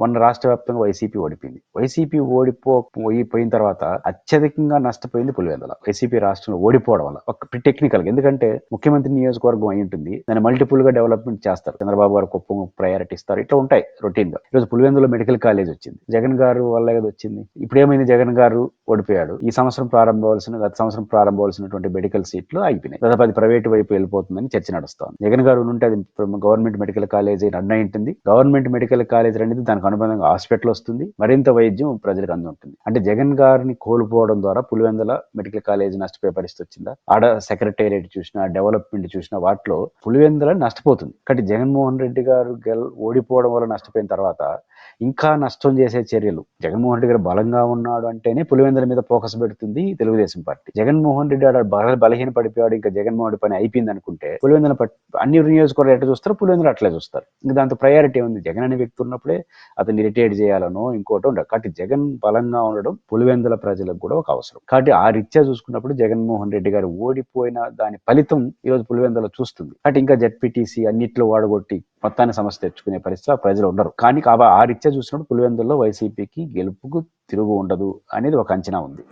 మొన్న రాష్ట్ర వ్యాప్తంగా వైసీపీ ఓడిపోయింది. వైసీపీ ఓడిపోయిన తర్వాత అత్యధికంగా నష్టపోయింది పులివెందుల. వైసీపీ రాష్ట్రంలో ఓడిపోవడం వల్ల ఒక టెక్నికల్ ఎందుకంటే ముఖ్యమంత్రి నియోజకవర్గం అయి ఉంటుంది. దాన్ని మల్టిపుల్ గా డెవలప్మెంట్ చేస్తారు. చంద్రబాబు గారు కుప్పం ప్రయారిటీ ఇస్తారు. ఇట్లా ఉంటాయి రొటీన్ గా. ఈరోజు పులివెందులో మెడికల్ కాలేజ్ వచ్చింది. జగన్ గారు వల్ల ఏదో వచ్చింది. ఇప్పుడు ఏమైంది? జగన్ గారు ఓడిపోయాడు. గత సంవత్సరం ప్రారంభవలసినటువంటి మెడికల్ సీట్లు అయిపోయినాయి. దాదాపు అది ప్రైవేట్ వైపు వెళ్ళిపోతుందని చర్చ నడుస్తోంది. జగన్ గారు ఉంటే అది గవర్నమెంట్ మెడికల్ కాలేజ్ రన్ అయి ఉంటుంది. గవర్నమెంట్ మెడికల్ కాలేజ్ అనేది దానికి అనుబంధంగా హాస్పిటల్ వస్తుంది. మరింత వైద్యం ప్రజలకు అందుంటుంది. అంటే జగన్ గారిని కోల్పోవడం ద్వారా పులివెందుల మెడికల్ కాలేజ్ నష్టపోయే పరిస్థితి వచ్చిందా? ఆడ సెక్రటేరియట్ చూసినా, డెవలప్మెంట్ చూసినా వాటిలో పులివెందుల నష్టపోతుంది. కాబట్టి జగన్మోహన్ రెడ్డి గారు ఓడిపోవడం వల్ల నష్టపోయిన తర్వాత ఇంకా నష్టం చేసే చర్యలు జగన్మోహన్ రెడ్డి గారు బలంగా ఉన్నాడు అంటేనే పులివెందుల మీద ఫోకస్ పెడుతుంది తెలుగుదేశం పార్టీ. జగన్మోహన్ రెడ్డి ఆడ బలహీన పడిపోయాడు, ఇంకా జగన్మోహన్ రెడ్డి పని అయిపోయింది అనుకుంటే పులివెందుల అన్ని నియోజకవర్గాలు ఎట్లా చూస్తారు, పులివెందులు అట్లే చూస్తారు. ఇంకా దాంతో ప్రయారిటీ ఉంది. జగన్ అనే వ్యక్తి ఉన్నప్పుడే అతన్ని ఇరిటేట్ చేయాలనో ఇంకోటో ఉండదు. కాబట్టి జగన్ బలంగా ఉండడం పులివెందుల ప్రజలకు కూడా ఒక అవసరం. కాబట్టి ఆ రీత్యా చూసుకున్నప్పుడు జగన్మోహన్ రెడ్డి గారు ఓడిపోయిన దాని ఫలితం ఈరోజు పులివెందుల చూస్తుంది. కాబట్టి ఇంకా జెడ్పీటీసీ అన్నిట్లో వాడగొట్టి మొత్తాన్ని సమస్య తెచ్చుకునే పరిస్థితి ప్రజలు ఉండరు. కానీ ఆ రీత్యా చూసినప్పుడు పులివెందుల్లో వైసీపీకి గెలుపుకు తిరుగు ఉండదు అనేది ఒక అంచనా ఉంది.